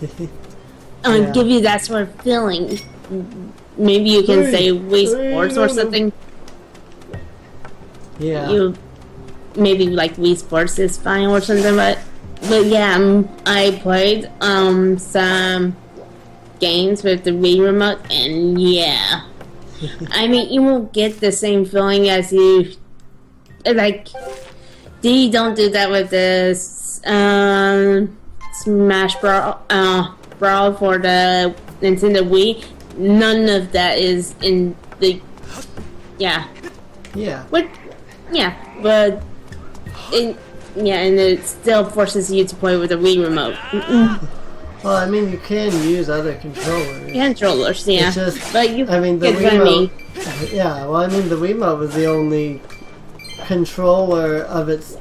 give you that sort of feeling. Maybe you can say Wii Sports or something. Yeah. Maybe like Wii Sports is fine or something, but yeah, I played some games with the Wii remote, and yeah, I mean you won't get the same feeling as you like. They don't do that with the Smash Brawl for the Nintendo Wii. None of that is in the but and it still forces you to play with a Wii remote. Well, I mean, you can use other controllers. Controllers, yeah. It's just, but you I mean, the Wiimote. Yeah, well, I mean, the Wiimote was the only controller of its,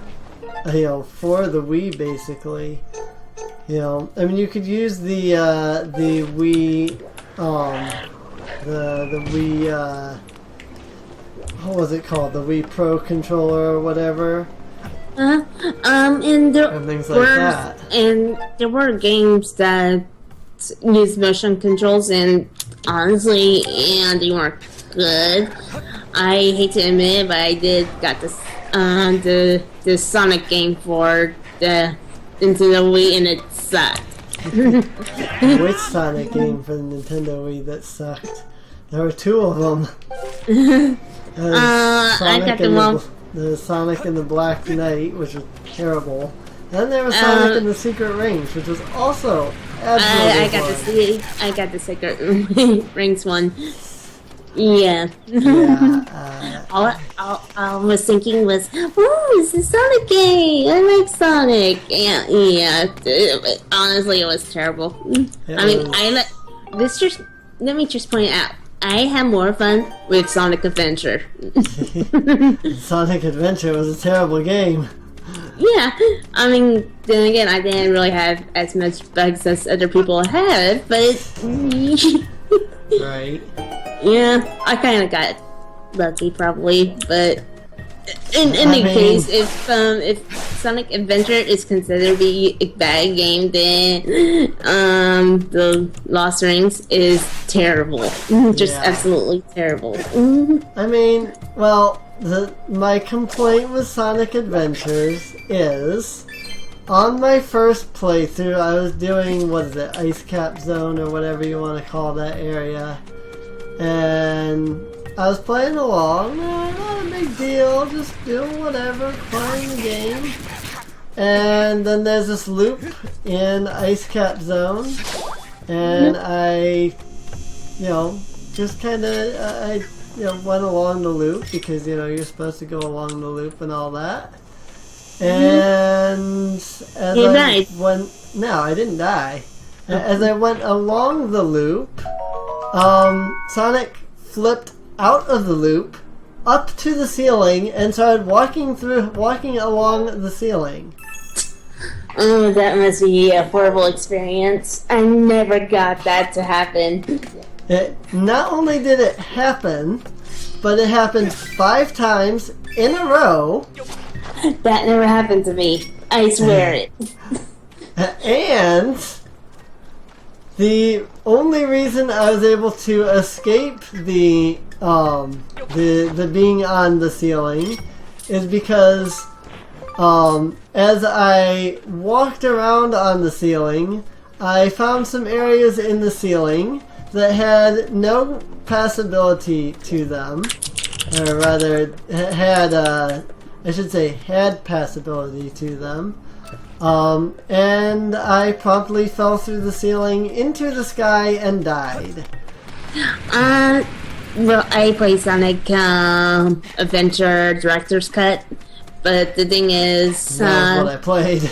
for the Wii, basically. I mean, you could use the Wii, the Wii, what was it called? The Wii Pro controller or whatever. And things like that. And there were games that used motion controls, and honestly, they weren't good. I hate to admit it, but I did got this the Sonic game for the Nintendo Wii, and it sucked. Which Sonic game for the Nintendo Wii that sucked? There were two of them. I got the one. The Sonic and the Black Knight, which was terrible. Then there was Sonic and the Secret Rings, which was also absolutely fun. I got the Secret Rings one. Yeah. All I was thinking was, "Ooh, it's a Sonic game. I like Sonic." Yeah. Honestly, it was terrible. Let me just point out. I had more fun with Sonic Adventure. Sonic Adventure was a terrible game. Yeah, I mean, then again, I didn't really have as much bugs as other people had, but right. Yeah, I kind of got lucky, probably, but in any case, if Sonic Adventure is considered to be a bad game, then the Lost Rings is terrible. Just absolutely terrible. I mean, well, my complaint with Sonic Adventures is, on my first playthrough, I was doing, Ice Cap Zone, or whatever you want to call that area, and I was playing along, not a big deal, just doing whatever, playing the game. And then there's this loop in Ice Cap Zone, and I, just kind of, went along the loop, because, you're supposed to go along the loop and all that. And as I went, no, I didn't die. As I went along the loop, Sonic flipped out of the loop, up to the ceiling, and started walking along the ceiling. Oh, that must be a horrible experience. I never got that to happen. Not only did it happen, but it happened 5 times in a row. That never happened to me. I swear it. And the only reason I was able to escape the being on the ceiling is because as I walked around on the ceiling, I found some areas in the ceiling that had no passability to them, or rather had passability to them. And I promptly fell through the ceiling into the sky and died. Well, I play Sonic Adventure Director's Cut, but the thing is, that's what I played.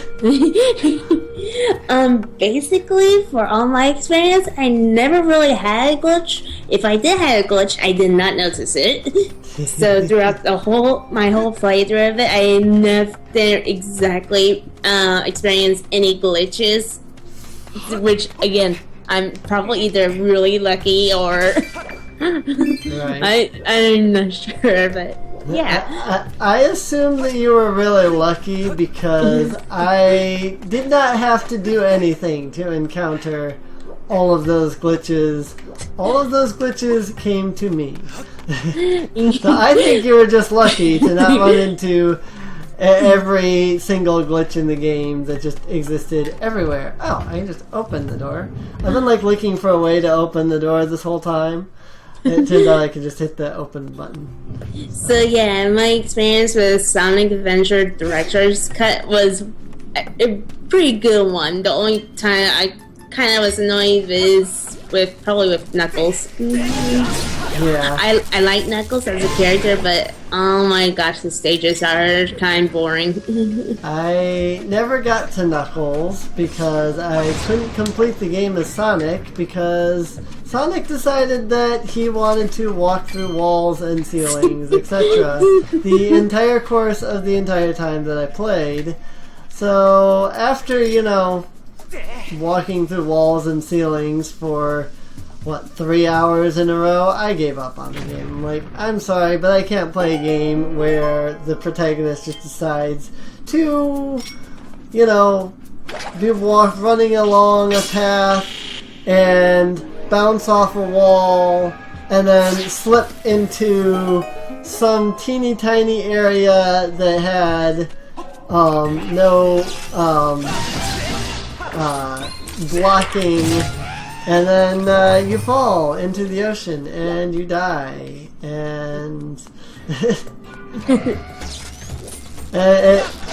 Basically, for all my experience, I never really had a glitch. If I did have a glitch, I did not notice it. So throughout my whole playthrough of it, I never exactly experienced any glitches. Which, again, I'm probably either really lucky or right. I'm not sure, but Yeah. I assume that you were really lucky because I did not have to do anything to encounter all of those glitches. All of those glitches came to me. So I think you were just lucky to not run into every single glitch in the game that just existed everywhere. Oh, I can just open the door. I've been like looking for a way to open the door this whole time. It turns out I could just hit the open button. So yeah, my experience with Sonic Adventure Director's Cut was a pretty good one. The only time I kind of was annoyed is probably with Knuckles. Yeah. I like Knuckles as a character, but oh my gosh, the stages are kind of boring. I never got to Knuckles because I couldn't complete the game as Sonic because Sonic decided that he wanted to walk through walls and ceilings, etc. the entire course of the entire time that I played. So after, walking through walls and ceilings for 3 hours in a row, I gave up on the game. I'm like, I'm sorry, but I can't play a game where the protagonist just decides to, be running along a path and bounce off a wall and then slip into some teeny tiny area that had no blocking. And then you fall into the ocean and you die. And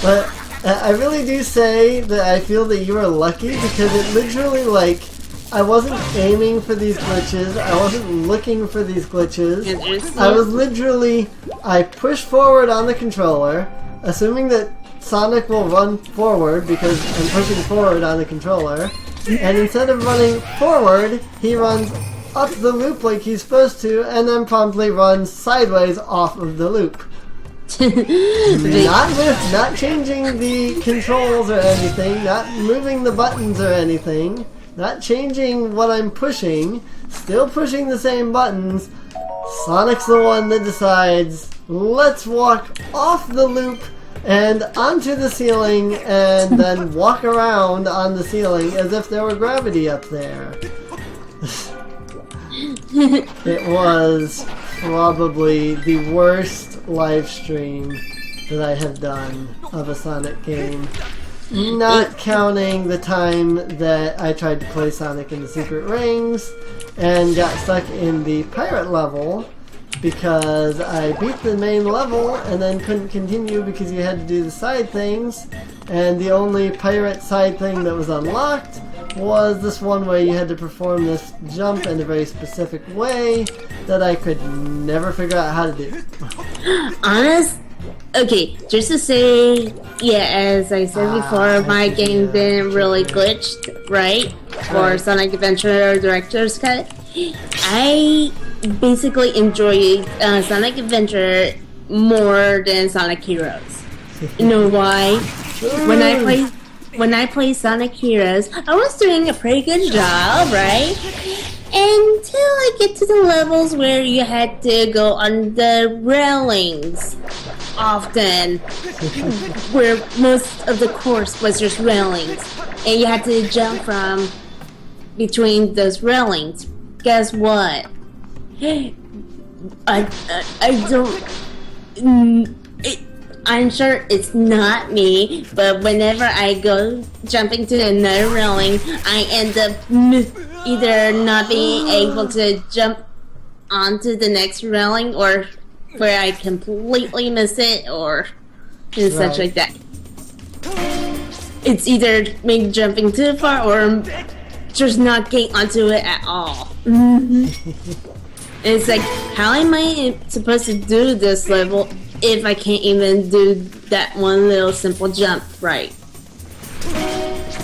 but I really do say that I feel that you are lucky because it literally I wasn't aiming for these glitches. I wasn't looking for these glitches. I pushed forward on the controller, assuming that Sonic will run forward because I'm pushing forward on the controller. And instead of running forward, he runs up the loop like he's supposed to, and then promptly runs sideways off of the loop. Not changing the controls or anything, not moving the buttons or anything, not changing what I'm pushing, still pushing the same buttons. Sonic's the one that decides, let's walk off the loop and onto the ceiling and then walk around on the ceiling as if there were gravity up there. It was probably the worst live stream that I have done of a Sonic game. Not counting the time that I tried to play Sonic in the Secret Rings and got stuck in the pirate level because I beat the main level and then couldn't continue because you had to do the side things, and the only pirate side thing that was unlocked was this one where you had to perform this jump in a very specific way that I could never figure out how to do. Okay, just to say, yeah, as I said before, my game didn't really glitch, right? For Sonic Adventure Director's Cut. I basically enjoy Sonic Adventure more than Sonic Heroes. You know why? When I play Sonic Heroes, I was doing a pretty good job, right? Until I get to the levels where you had to go on the railings often, where most of the course was just railings, and you had to jump from between those railings. Guess what? I'm sure it's not me, but whenever I go jumping to another railing, I end up either not being able to jump onto the next railing, or where I completely miss it, or such like that. It's either me jumping too far or just not getting onto it at all. It's like, how am I supposed to do this level if I can't even do that one little simple jump right?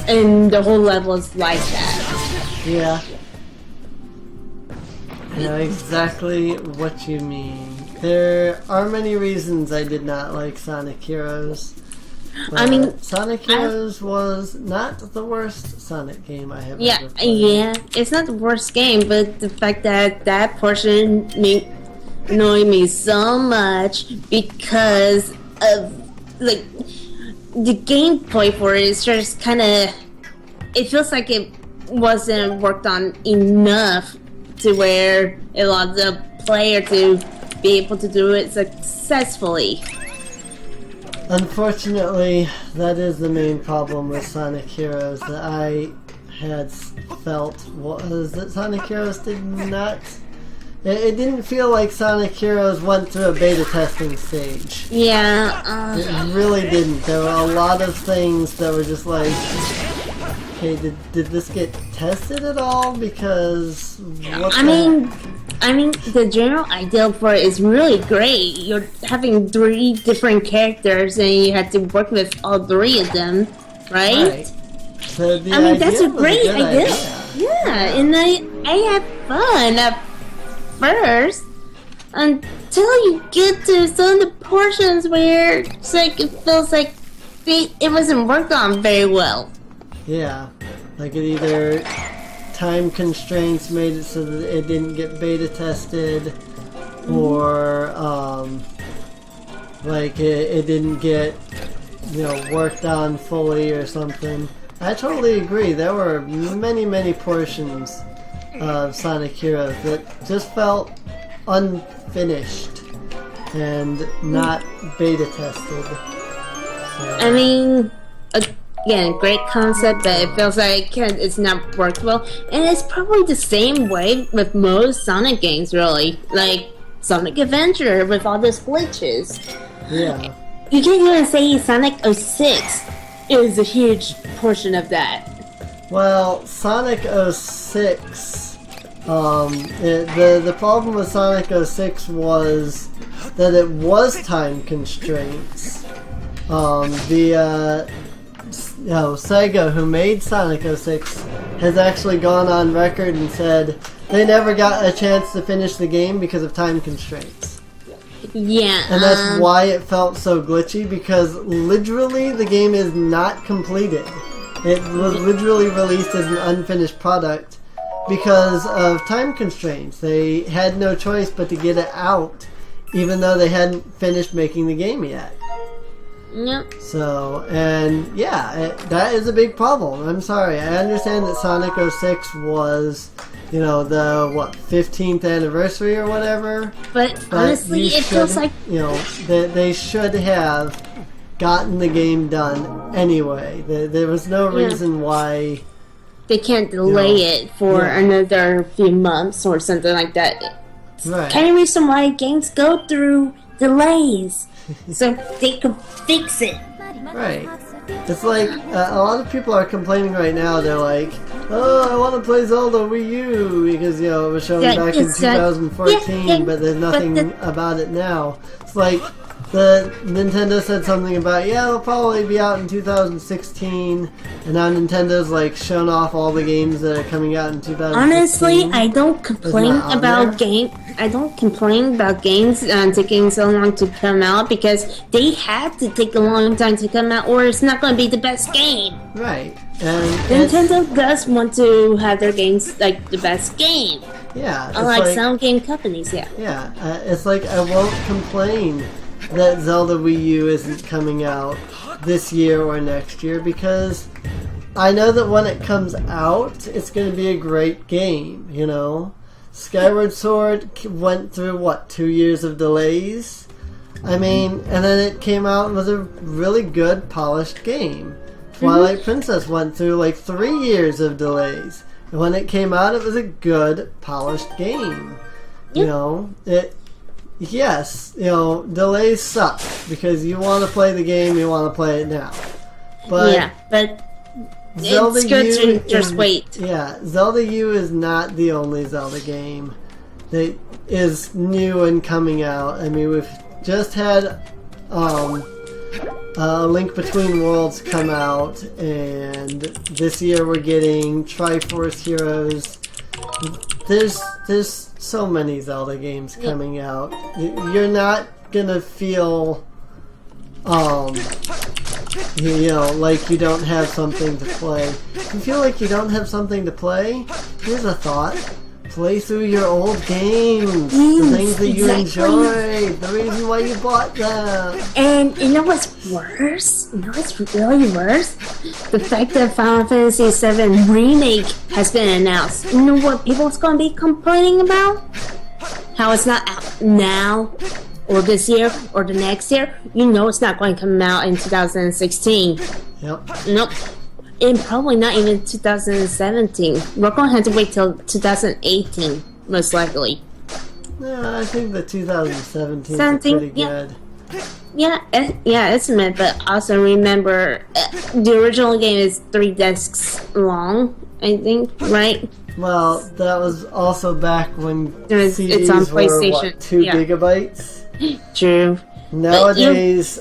And the whole level is like that. Yeah. I know exactly what you mean. There are many reasons I did not like Sonic Heroes. Sonic Heroes was not the worst Sonic game I have ever played. Yeah, it's not the worst game, but the fact that that portion annoyed me so much because of like the gameplay for it is just kind of. It feels like it wasn't worked on enough to where it allowed the player to be able to do it successfully. Unfortunately, that is the main problem with Sonic Heroes that I had felt was that Sonic Heroes did not. It didn't feel like Sonic Heroes went through a beta testing stage. Yeah. It really didn't. There were a lot of things that were just like, okay, did this get tested at all? Because I mean, the general idea for it is really great. You're having 3 different characters, and you have to work with all 3 of them, right? So I mean, that's a great idea. Yeah, and I had fun at first until you get to some of the portions where it's like it feels like it wasn't worked on very well. Yeah, like it either time constraints made it so that it didn't get beta tested, or like it didn't get worked on fully or something. I totally agree. There were many portions of Sonic Heroes that just felt unfinished and not beta tested. So. I mean, again, great concept, but it feels like it's not worked well. And it's probably the same way with most Sonic games, really. Like Sonic Adventure with all those glitches. Yeah. You can't even say Sonic 06 is a huge portion of that. Well, Sonic 06, the problem with Sonic 06 was that it was time constraints. Sega, who made Sonic 06, has actually gone on record and said they never got a chance to finish the game because of time constraints. Yeah. And that's why it felt so glitchy, because literally the game is not completed. It was literally released as an unfinished product because of time constraints. They had no choice but to get it out, even though they hadn't finished making the game yet. Yep. So, and yeah, that is a big problem. I'm sorry. I understand that Sonic 06 was, the 15th anniversary or whatever. But honestly, it feels like they should have gotten the game done anyway. There was no reason why they can't delay it for another few months or something like that. Right. Kind of reason why games go through delays. So they can fix it. Right. It's like, a lot of people are complaining right now. They're like, oh, I want to play Zelda Wii U because, it was shown back in 2014, but there's nothing about it now. It's like, the Nintendo said something about, it'll probably be out in 2016, and now Nintendo's like shown off all the games that are coming out in 2016. Honestly, I don't complain about games taking so long to come out, because they have to take a long time to come out, or it's not going to be the best game. Right. And Nintendo does want to have their games like the best game. Yeah. Unlike some game companies, Yeah. It's like, I won't complain that Zelda Wii U isn't coming out this year or next year, because I know that when it comes out, it's going to be a great game, Skyward Sword went through, 2 years of delays? I mean, and then it came out and was a really good, polished game. Twilight Princess went through, 3 years of delays. And when it came out, it was a good, polished game. Yes, delays suck, because you want to play the game, you want to play it now. But Zelda it's good U to just wait. Yeah, Zelda U is not the only Zelda game that is new and coming out. I mean, we've just had Link Between Worlds come out, and this year we're getting Triforce Heroes. There's so many Zelda games coming out. You're not gonna feel like you don't have something to play. If you feel like you don't have something to play, here's a thought. play through your old games, Yes, the things that you exactly. enjoyed, the reason why you bought them. And you know what's worse? You know what's really worse? The fact that Final Fantasy VII Remake has been announced. You know what people's gonna be complaining about? How it's not out now, or this year, or the next year. You know it's not going to come out in 2016. Yep. Nope. And probably not even 2017. We're going to have to wait till 2018, most likely. Yeah, I think the 2017 is 17, pretty yeah. good. Yeah, it's a myth, but also remember, the original game is 3 discs long, I think, right? Well, that was also back when It's on CDs were, PlayStation, what, 2 yeah. gigabytes? True. Nowadays,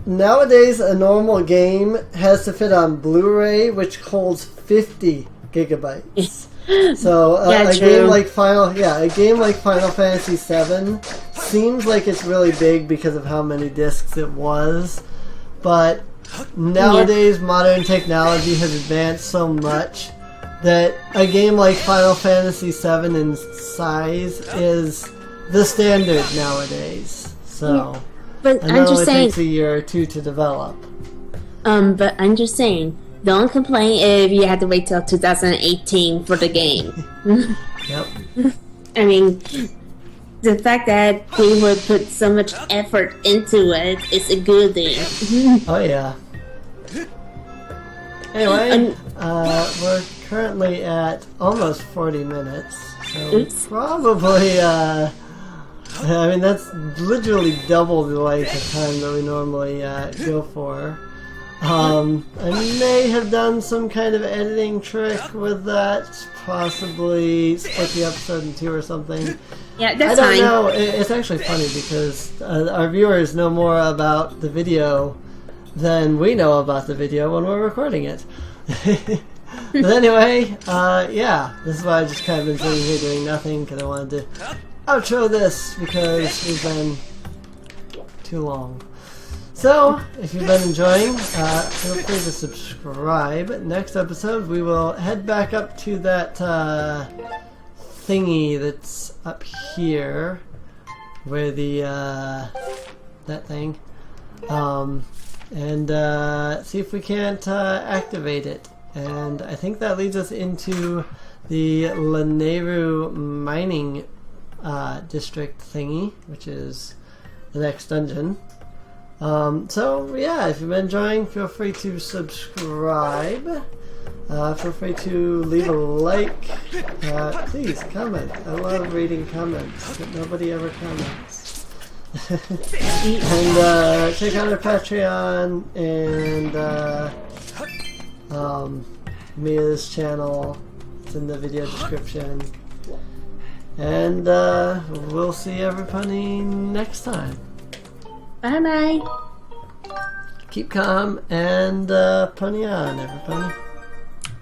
nowadays a normal game has to fit on Blu-ray, which holds 50 gigabytes. So Yeah, a true. game like Final Fantasy VII seems like it's really big because of how many discs it was, but nowadays modern technology has advanced so much that a game like Final Fantasy VII in size is the standard nowadays. So But I I'm know just it saying, takes a year or two to develop. but I'm just saying, don't complain if you have to wait till 2018 for the game. Yep. I mean, the fact that they would put so much effort into it is a good thing. Oh yeah. Anyway, And- we're currently at almost 40 minutes, so Oops. probably, I mean, that's literally double the length of time that we normally go for. I may have done some kind of editing trick with that, possibly split the episode in 2 or something. Yeah, I that's don't fine. know. It's actually funny because our viewers know more about the video than we know about the video when we're recording it. But anyway, yeah, this is why I've just kind of been sitting here doing nothing because I wanted to outro this because we've been too long. So, if you've been enjoying, feel free to subscribe. Next episode, we will head back up to that thingy that's up here, where the that thing, and see if we can't activate it. And I think that leads us into the Lanayru mining district thingy, which is the next dungeon. So yeah, if you've been enjoying, feel free to subscribe. Feel free to leave a like. Please comment. I love reading comments, but nobody ever comments. And check out our Patreon and Mia's channel. It's in the video description. And we'll see everybody next time. Bye bye. Keep calm and pony on, everybody.